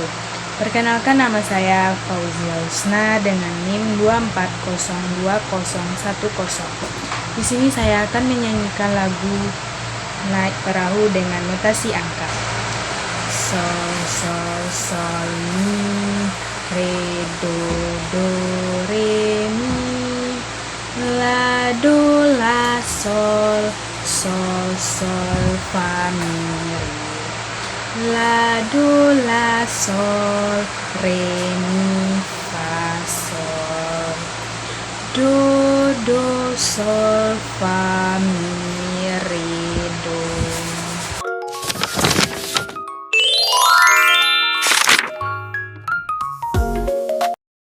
wabarakatuh. Perkenalkan, nama saya Fauzia Husna dengan NIM 2402010. Di sini saya akan menyanyikan lagu Naik Perahu dengan notasi angka. Sol, sol, sol, mi, re, do, do, re, mi, la, do, la, sol, sol, sol, fa, mi, re, la, do, la, sol, re, mi, fa, sol, do, do, sol, fa, mi,